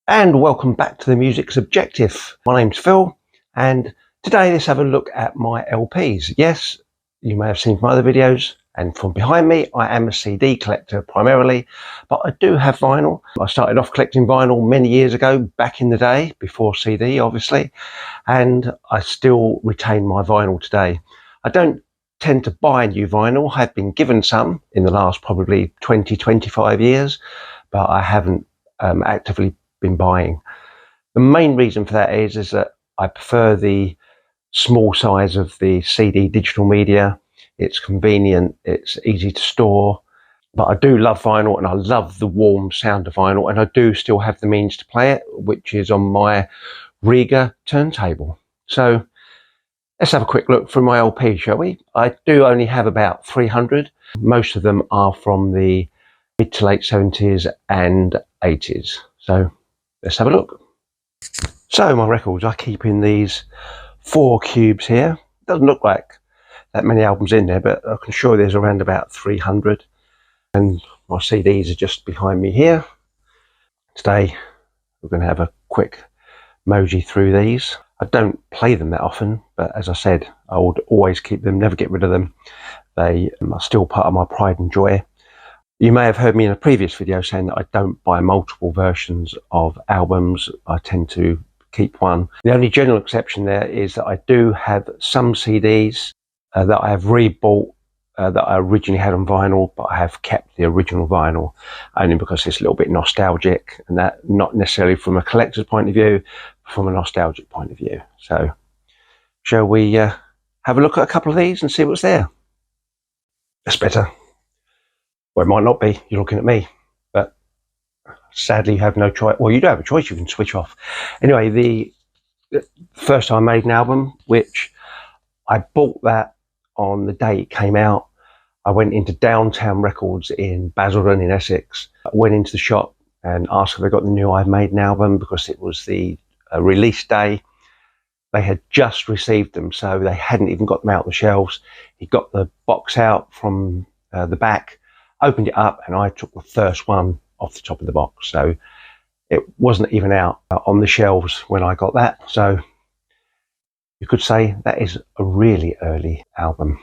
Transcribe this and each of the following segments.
And welcome back to the Music's Objective. My name's Phil, and today let's have a look at my LPs. Yes, you may have seen from other videos, and from behind me I am a CD collector primarily, but I do have vinyl. I started off collecting vinyl many years ago, back in the day, before CD obviously, and I still retain my vinyl today. I don't tend to buy new vinyl. I've been given some in the last probably 20-25 years, but I haven't actively been buying. The main reason for that is that I prefer the small size of the CD digital media. It's convenient, it's easy to store, but I do love vinyl and I love the warm sound of vinyl, and I do still have the means to play it, which is on my Riga turntable. So let's have a quick look through my LP, shall we? I do only have about 300. Most of them are from the mid to late 70s and 80s. So let's have a look. So my records, I keep in these 4 cubes here. Doesn't look like that many albums in there, but I can assure you there's around about 300. And my CDs are just behind me here. Today we're going to have a quick mosey through these. I don't play them that often, but as I said, I would always keep them, never get rid of them. They are still part of my pride and joy. You may have heard me in a previous video saying that I don't buy multiple versions of albums. I tend to keep one. The only general exception there is that I do have some CDs that I have rebought that I originally had on vinyl, but I have kept the original vinyl only because it's a little bit nostalgic, and that not necessarily from a collector's point of view, but from a nostalgic point of view. So shall we have a look at a couple of these and see what's there? That's better. Well, it might not be, you're looking at me, but sadly you have no choice. Well, you do have a choice, you can switch off. Anyway, the first time I made an album, which I bought that on the day it came out. I went into Downtown Records in Basildon in Essex. I went into the shop and asked if they got the new I Made an Album, because it was the release day. They had just received them, so they hadn't even got them out on the shelves. He got the box out from the back, opened it up, and I took the first one off the top of the box. So it wasn't even out on the shelves when I got that. So you could say that is a really early album.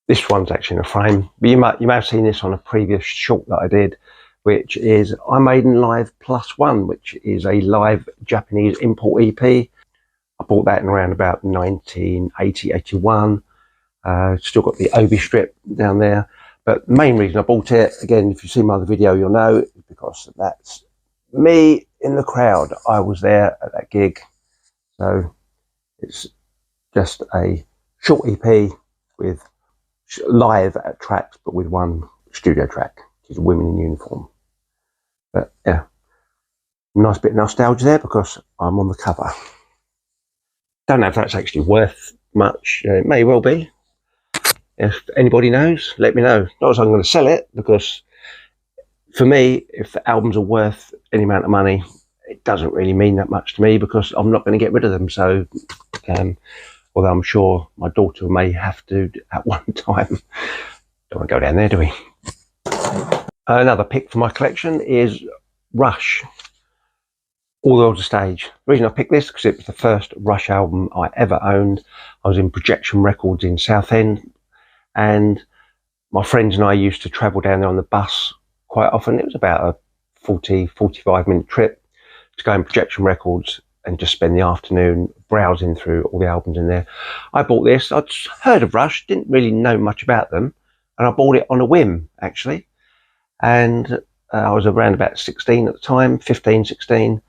This one's actually in a frame, but you may have seen this on a previous short that I did, which is I Made in Live +1, which is a live Japanese import EP. I bought that in around about 1980, 81. Still got the Obi strip down there, but the main reason I bought it, again, if you've seen my other video, you'll know, because that's me in the crowd. I was there at that gig. So it's just a short EP with live tracks, but with one studio track, which is Women in Uniform. But yeah, nice bit of nostalgia there because I'm on the cover. Don't know if that's actually worth much. It may well be. If anybody knows, let me know. Not as I'm going to sell it, because for me, if the albums are worth any amount of money, it doesn't really mean that much to me, because I'm not going to get rid of them. So, although I'm sure my daughter may have to at one time. Don't want to go down there, do we? Another pick for my collection is Rush, All the World's a Stage. The reason I picked this, because it was the first Rush album I ever owned. I was in Projection Records in Southend, and my friends and I used to travel down there on the bus quite often. It was about a 40-45 minute trip to go in Projection Records and just spend the afternoon browsing through all the albums in there. I bought this. I'd heard of Rush, didn't really know much about them, and I bought it on a whim, actually. And I was around about 16 at the time, 15, 16.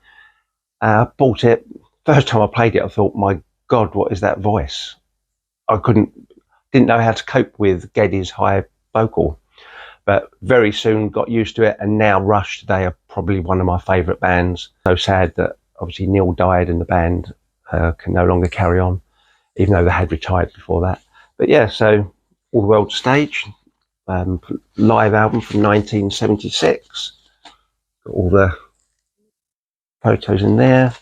Bought it. First time I played it, I thought, my God, what is that voice? I didn't know how to cope with Geddy's high vocal, but very soon got used to it. And now Rush today are probably one of my favourite bands. So sad that obviously Neil died and the band can no longer carry on, even though they had retired before that. But yeah, so All the World's Stage, live album from 1976. Got all the photos in there.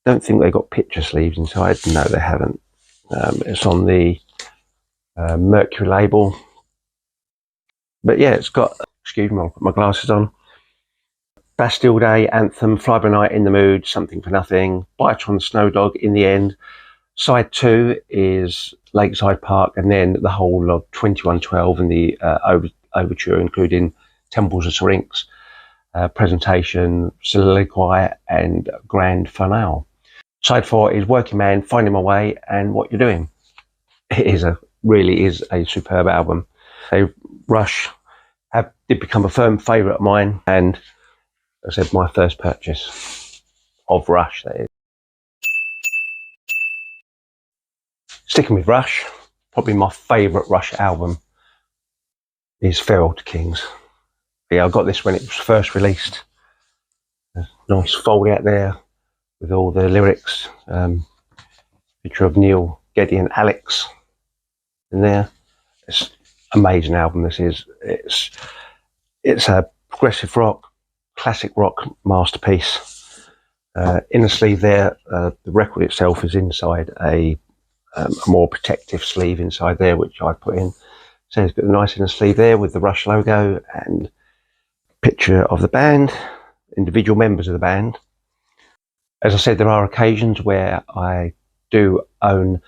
Don't think they got picture sleeves inside. No, they haven't. It's on the Mercury label. But yeah, it's got, excuse me, I'll put my glasses on. Bastille Day, Anthem, Fly By Night, In the Mood, Something for Nothing, Biter on the Snow Dog, In the End. Side 2 is Lakeside Park, and then the whole of 2112 and the overture, including Temples of Syrinx, Presentation, Soliloquy, and Grand Finale. Side 4 is Working Man, Finding My Way, and What You're Doing. It really is a superb album. Rush did become a firm favourite of mine, and as I said, my first purchase of Rush, that is. Sticking with Rush, probably my favourite Rush album is Farewell to Kings. Yeah, I got this when it was first released. A nice fold out there with all the lyrics. Picture of Neil, Geddy and Alex in there. It's an amazing album, this is. It's a progressive rock, classic rock masterpiece. In the sleeve there, the record itself is inside a more protective sleeve inside there, which I put in. So it's got a nice inner sleeve there with the Rush logo and picture of the band, individual members of the band. As I said, there are occasions where I do own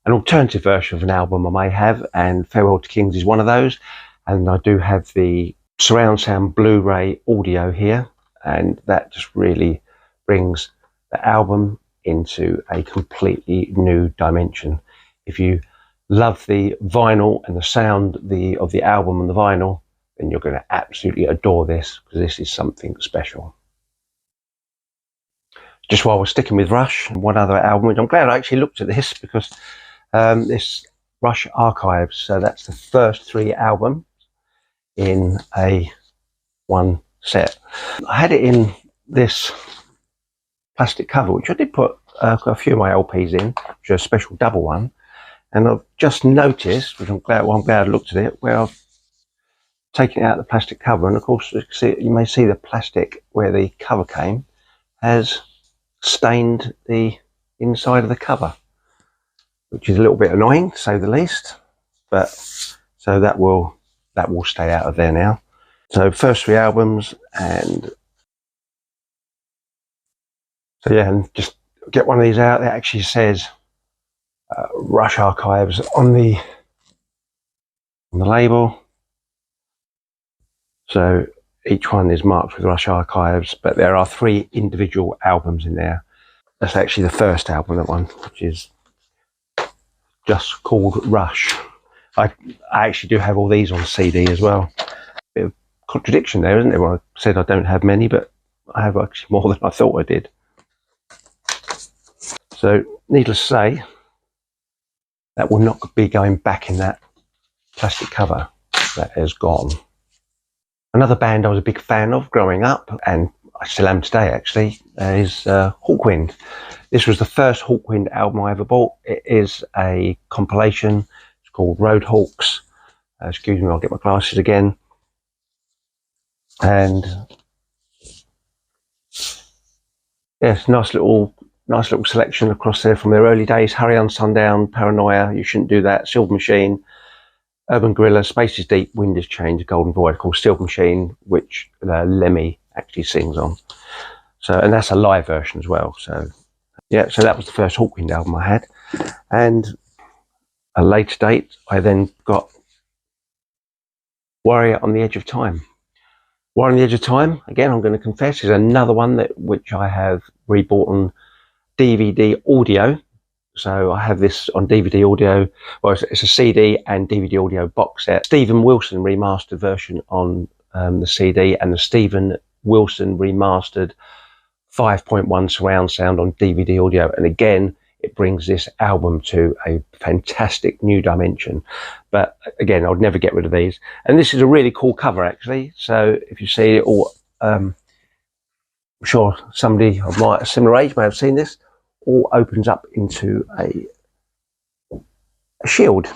an alternative version of an album I may have, and Farewell to Kings is one of those. And I do have the surround sound Blu-ray audio here, and that just really brings the album into a completely new dimension. If you love the vinyl and the sound of the album and the vinyl, then you're going to absolutely adore this, because this is something special. Just while we're sticking with Rush, one other album, which I'm glad I actually looked at this, because this Rush Archives, so that's the first 3 albums in one set. I had it in this plastic cover, which I did put a few of my LPs in, which is a special double one, and I've just noticed, which I'm glad I looked at it, where I've taken out the plastic cover, and of course you may see the plastic where the cover came has stained the inside of the cover, which is a little bit annoying to say the least, but so that will stay out of there now. So first 3 albums, and so yeah, and just get one of these out. It actually says Rush Archives on the label. So each one is marked with Rush Archives, but there are 3 individual albums in there. That's actually the first album, that one, which is just called Rush. I actually do have all these on CD as well. Bit of contradiction there, isn't there? Well, I said I don't have many, but I have actually more than I thought I did. So, needless to say, that will not be going back in that plastic cover. That is gone. Another band I was a big fan of growing up, and I still am today actually, is Hawkwind. This was the first Hawkwind album I ever bought. It is a compilation. It's called Roadhawks. Excuse me, I'll get my glasses again. And yes, nice little selection across there from their early days. Hurry on Sundown, Paranoia, You Shouldn't Do That, Silver Machine, Urban Gorilla, Space is Deep, Wind is Change, Golden Void, called Silver Machine, which Lemmy actually sings on. So, and that's a live version as well. So yeah, so that was the first Hawkwind album I had. And a later date, I then got Warrior on the Edge of Time. Warrior on the Edge of Time, again, I'm going to confess, is another one which I have rebought on DVD audio. So I have this on DVD audio. Well, it's a CD and DVD audio box set. Stephen Wilson remastered version on the CD, and the Stephen Wilson remastered 5.1 surround sound on DVD audio. And again, it brings this album to a fantastic new dimension. But again, I would never get rid of these. And this is a really cool cover, actually. So if you see it, or I'm sure somebody of my similar age may have seen this, all opens up into a shield.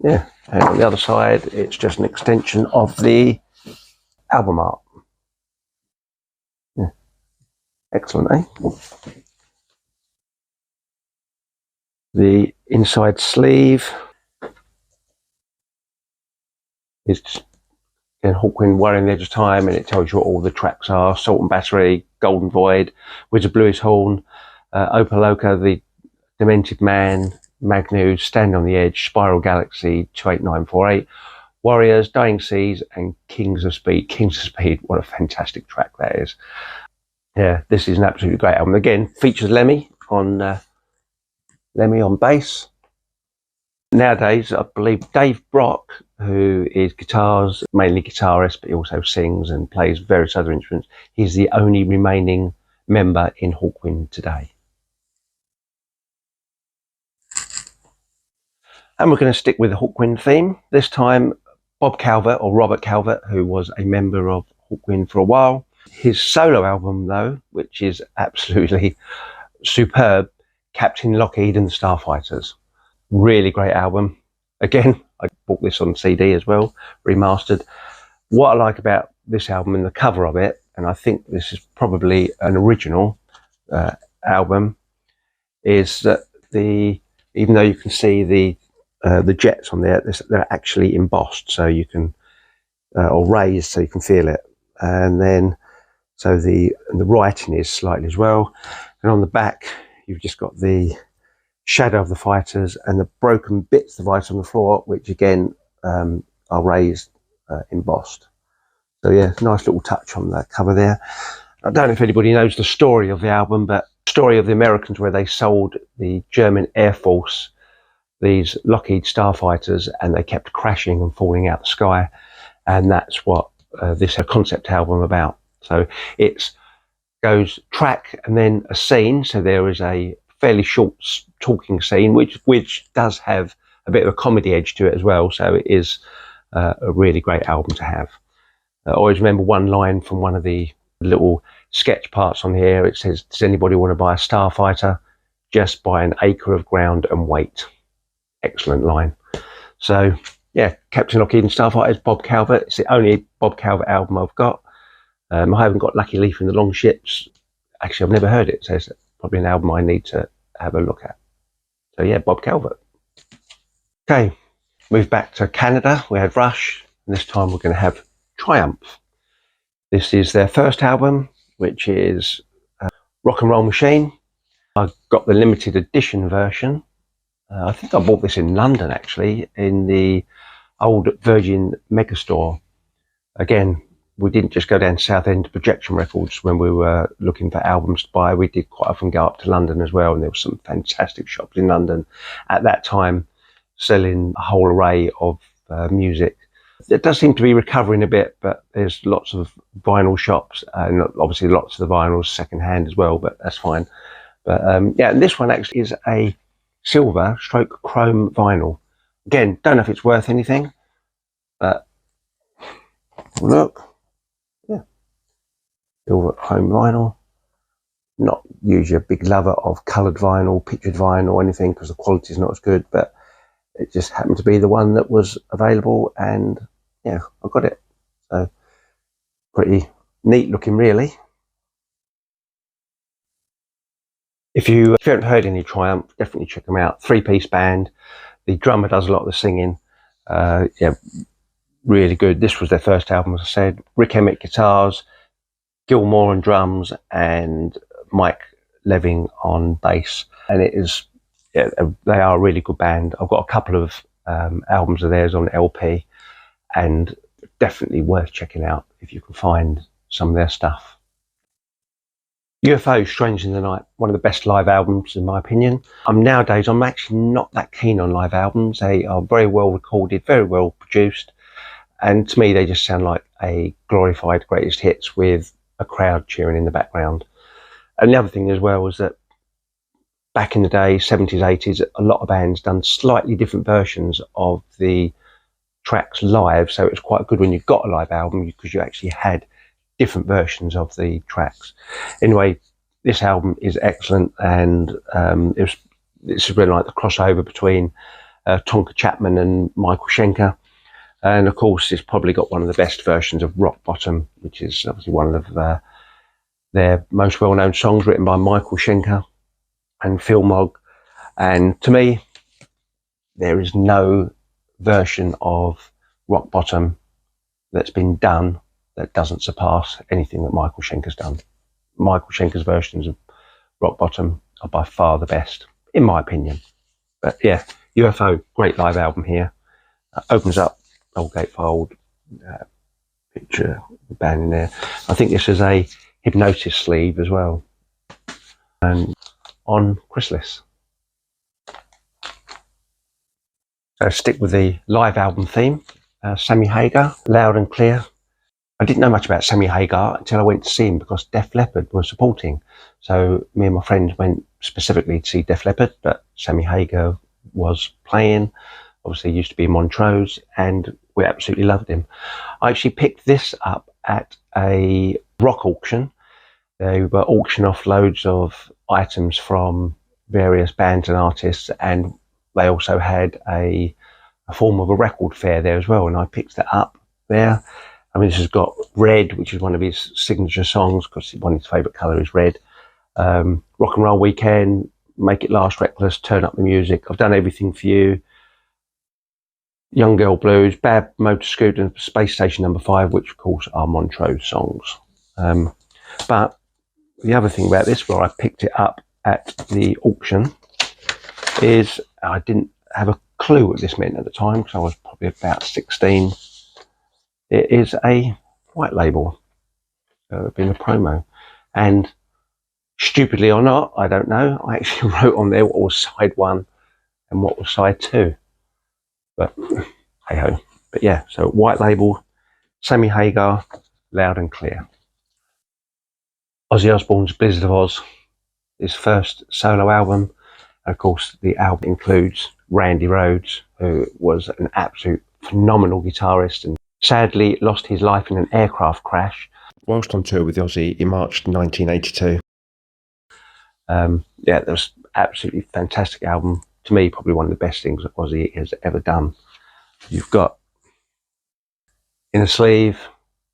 Yeah, and on the other side, it's just an extension of the album art. Yeah. Excellent, eh? The inside sleeve is in Hawkwind, Worrying the Edge of Time, and it tells you what all the tracks are: Salt and Battery, Golden Void, Wizard Blue's Horn, Opaloka, The Demented Man, Magnu, Stand on the Edge, Spiral Galaxy, 28948, Warriors, Dying Seas, and Kings of Speed. Kings of Speed, what a fantastic track that is. Yeah, this is an absolutely great album. Again, features Lemmy on bass. Nowadays, I believe Dave Brock, who is guitars, mainly guitarist, but he also sings and plays various other instruments. He's the only remaining member in Hawkwind today. And we're going to stick with the Hawkwind theme. This time, Bob Calvert, or Robert Calvert, who was a member of Hawkwind for a while. His solo album, though, which is absolutely superb, Captain Lockheed and the Starfighters. Really great album. Again, I bought this on CD as well, remastered. What I like about this album and the cover of it, and I think this is probably an original album, is that even though you can see the jets on there, they're actually embossed, so you can, or raised, so you can feel it. And then, so the writing is slightly as well. And on the back, you've just got the shadow of the fighters and the broken bits of ice on the floor, which again are raised, embossed. So yeah, nice little touch on the cover there. I don't know if anybody knows the story of the album, but the story of the Americans, where they sold the German Air Force these Lockheed Starfighters, and they kept crashing and falling out the sky, and that's what this concept album about. So it goes track and then a scene. So there is a fairly short talking scene, which does have a bit of a comedy edge to it as well. So it is a really great album to have. I always remember one line from one of the little sketch parts on here. It says, "Does anybody want to buy a Starfighter? Just buy an acre of ground and wait." Excellent line. So yeah, Captain Lockheed and Starfighters, Bob Calvert. It's the only Bob Calvert album I've got. I haven't got Lucky Leaf and the Long Ships. Actually, I've never heard it, so it's probably an album I need to have a look at. So yeah, Bob Calvert. Okay, move back to Canada. We had Rush, and this time we're going to have Triumph. This is their first album, which is Rock and Roll Machine. I got the limited edition version. I think I bought this in London, actually, in the old Virgin Megastore. Again, we didn't just go down to Southend to Projection Records when we were looking for albums to buy. We did quite often go up to London as well, and there were some fantastic shops in London at that time selling a whole array of music. It does seem to be recovering a bit, but there's lots of vinyl shops, and obviously lots of the vinyls second-hand as well, but that's fine. But yeah, and this one actually is a silver stroke chrome vinyl. Again, don't know if it's worth anything, but look, yeah, silver chrome vinyl. Not usually a big lover of coloured vinyl, pictured vinyl or anything, because the quality is not as good, but it just happened to be the one that was available, and yeah, I got it. So pretty neat looking, really. If you haven't heard any Triumph, definitely check them out. Three-piece band. The drummer does a lot of the singing. Yeah, really good. This was their first album, as I said. Rick Emmett guitars, Gilmore on drums, and Mike Leving on bass. And it is, yeah, they are a really good band. I've got a couple of albums of theirs on LP, and definitely worth checking out if you can find some of their stuff. UFO, Strange in the Night, one of the best live albums in my opinion. Nowadays, I'm actually not that keen on live albums. They are very well recorded, very well produced, and to me they just sound like a glorified greatest hits with a crowd cheering in the background. And the other thing as well was that back in the day, 70s, 80s, a lot of bands done slightly different versions of the tracks live, so it was quite good when you got a live album because you actually had different versions of the tracks. Anyway, this album is excellent, and it's really like the crossover between Tonka Chapman and Michael Schenker, and of course it's probably got one of the best versions of Rock Bottom, which is obviously one of their most well-known songs, written by Michael Schenker and Phil Mogg. And to me, there is no version of Rock Bottom that's been done that doesn't surpass anything that Michael Schenker's done. Michael Schenker's versions of Rock Bottom are by far the best, in my opinion. But yeah, UFO, great live album here. Opens up, old gatefold, picture the band in there. I think this is a Hypnosis sleeve as well, and on Chrysalis. So stick with the live album theme. Sammy Hagar, Loud and Clear. I didn't know much about Sammy Hagar until I went to see him because Def Leppard was supporting. So me and my friends went specifically to see Def Leppard, but Sammy Hagar was playing. Obviously, he used to be in Montrose, and we absolutely loved him. I actually picked this up at a rock auction. They were auctioning off loads of items from various bands and artists, and they also had a form of a record fair there as well, and I picked that up there. I mean, this has got Red, which is one of his signature songs, because one of his favourite colour is red. Rock and Roll Weekend, Make It Last, Reckless, Turn Up the Music, I've Done Everything for You, Young Girl Blues, Bad Motor Scooter, and Space Station No. 5, which of course are Montrose songs. But the other thing about this, where I picked it up at the auction, is I didn't have a clue what this meant at the time, because I was probably about 16. It is a white label, being a promo, and stupidly or not, I don't know, I actually wrote on there what was side 1 and what was side 2, but hey ho. But yeah, so white label, Sammy Hagar, Loud and Clear. Ozzy Osbourne's Blizzard of Oz, his first solo album. Of course, the album includes Randy Rhoads, who was an absolute phenomenal guitarist and sadly lost his life in an aircraft crash whilst on tour with Ozzy in March 1982. Yeah, that was absolutely fantastic album. To me, probably one of the best things that Ozzy has ever done. You've got in a sleeve,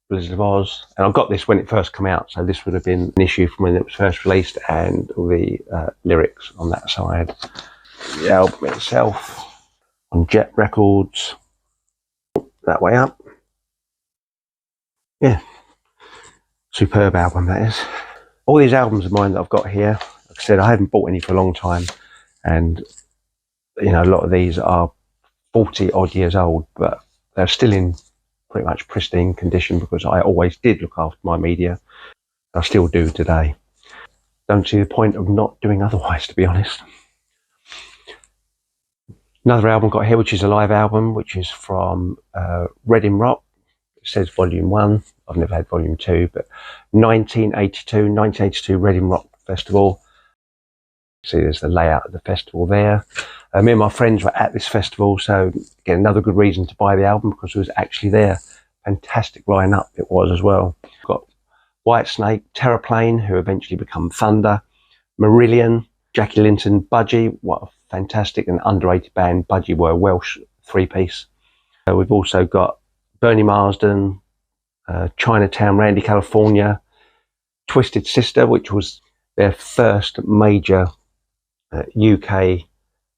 Blizzard of Oz, and I got this when it first came out, so this would have been an issue from when it was first released, and all the lyrics on that side. The album itself on Jet Records, that way up. Yeah, superb album that is. All these albums of mine that I've got here, like I said, I haven't bought any for a long time, and you know, a lot of these are 40 odd years old, but they're still in pretty much pristine condition because I always did look after my media. I still do today. Don't see the point of not doing otherwise, to be honest. Another album got here, which is a live album, which is from Reading Rock. It says Volume 1. I've never had Volume 2, but 1982 Reading Rock Festival. See, there's the layout of the festival there. Me and my friends were at this festival, so again, another good reason to buy the album because it was actually there. Fantastic line-up it was as well. Got Whitesnake, Terraplane, who eventually become Thunder, Marillion, Jackie Linton, Budgie. What a fantastic and underrated band. Budgie were a Welsh three-piece. We've also got Bernie Marsden, Chinatown, Randy California, Twisted Sister, which was their first major UK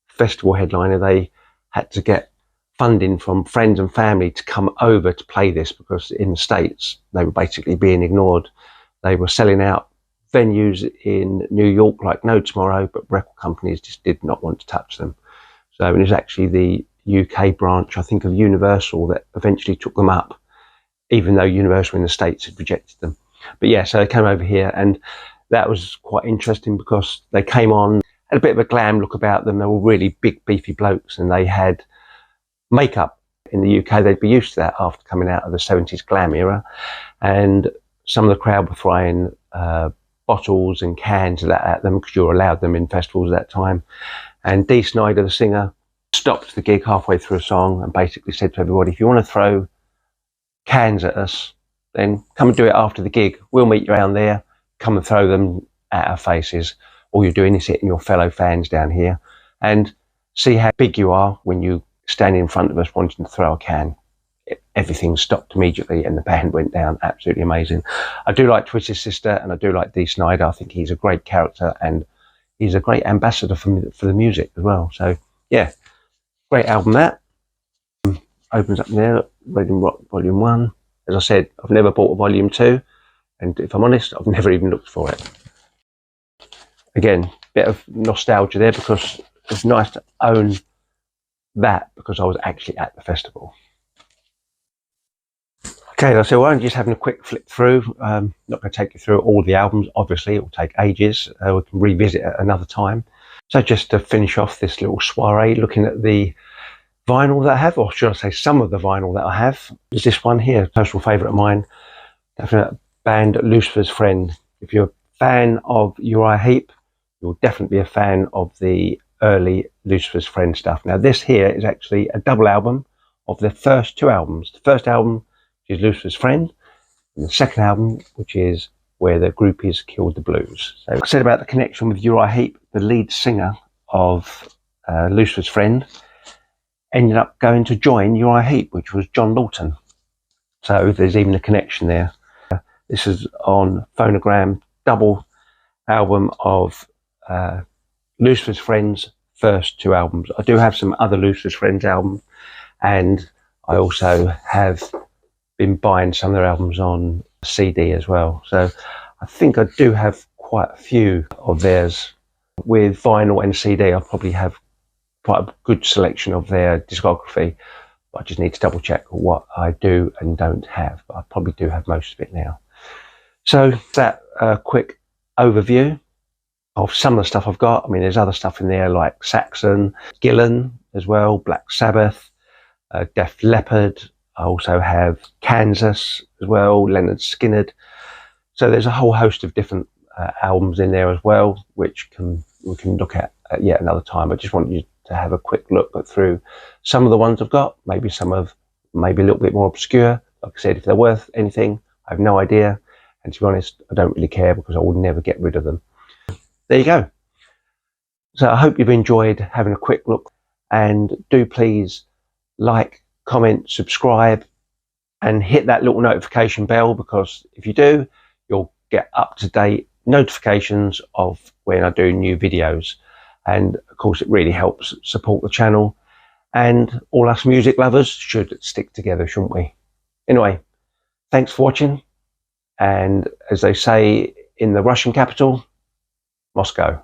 festival headliner. They had to get funding from friends and family to come over to play this because in the States they were basically being ignored. They were selling out venues in New York like no tomorrow, but record companies just did not want to touch them. So it was actually the UK branch, I think, of Universal that eventually took them up, even though Universal in the States had rejected them. But yeah, so they came over here, and that was quite interesting because they came on, had a bit of a glam look about them. They were really big, beefy blokes, and they had makeup. In the UK, they'd be used to that after coming out of the 70s glam era. And some of the crowd were throwing bottles and cans of that at them because you were allowed them in festivals at that time. And Dee Snider, the singer, stopped the gig halfway through a song and basically said to everybody, if you want to throw cans at us, then come and do it after the gig. We'll meet you around there. Come and throw them at our faces. All you're doing is hitting your fellow fans down here and see how big you are when you stand in front of us wanting to throw a can. Everything stopped immediately and the band went down. Absolutely amazing. I do like Twisted Sister and I do like Dee Snider. I think he's a great character and he's a great ambassador for the music as well. So yeah, great album that. Opens up there, Reading Rock Volume 1. as I said, I've never bought a volume 2, and if I'm honest, I've never even looked for it. Again, bit of nostalgia there, because it's nice to own that because I was actually at the festival. Okay, so I'm just having a quick flip through. Not going to take you through all the albums, obviously it will take ages. We can revisit it another time. So just to finish off this little soiree, looking at the vinyl that I have, or should I say some of the vinyl that I have, is this one here, personal favourite of mine, definite band Lucifer's Friend. If you're a fan of Uriah Heep, you'll definitely be a fan of the early Lucifer's Friend stuff. Now this here is actually a double album of the first 2 albums. The first album is Lucifer's Friend, and the second album, which is Where the Groupies Killed the Blues. So I said about the connection with Uriah Heep, the lead singer of Lucifer's Friend ended up going to join Uriah Heep, which was John Lawton. So there's even a connection there. This is on Phonogram, double album of Lucifer's Friend's first 2 albums. I do have some other Lucifer's Friends albums, and I also have been buying some of their albums on CD as well. So I think I do have quite a few of theirs. With vinyl and CD, I probably have quite a good selection of their discography. But I just need to double check what I do and don't have. But I probably do have most of it now. So that quick overview of some of the stuff I've got. I mean, there's other stuff in there like Saxon, Gillan as well, Black Sabbath, Def Leppard. I also have Kansas as well, Leonard Skinner. So there's a whole host of different albums in there as well, which we can look at yet another time. I just want you to have a quick look through some of the ones I've got, maybe some of maybe a little bit more obscure. Like I said, if they're worth anything, I have no idea. And to be honest, I don't really care because I will never get rid of them. There you go. So I hope you've enjoyed having a quick look, and do please like, comment, subscribe, and hit that little notification bell, because if you do, you'll get up-to-date notifications of when I do new videos. And of course, it really helps support the channel, and all us music lovers should stick together, shouldn't we? Anyway, thanks for watching, and as they say in the Russian capital, Moscow.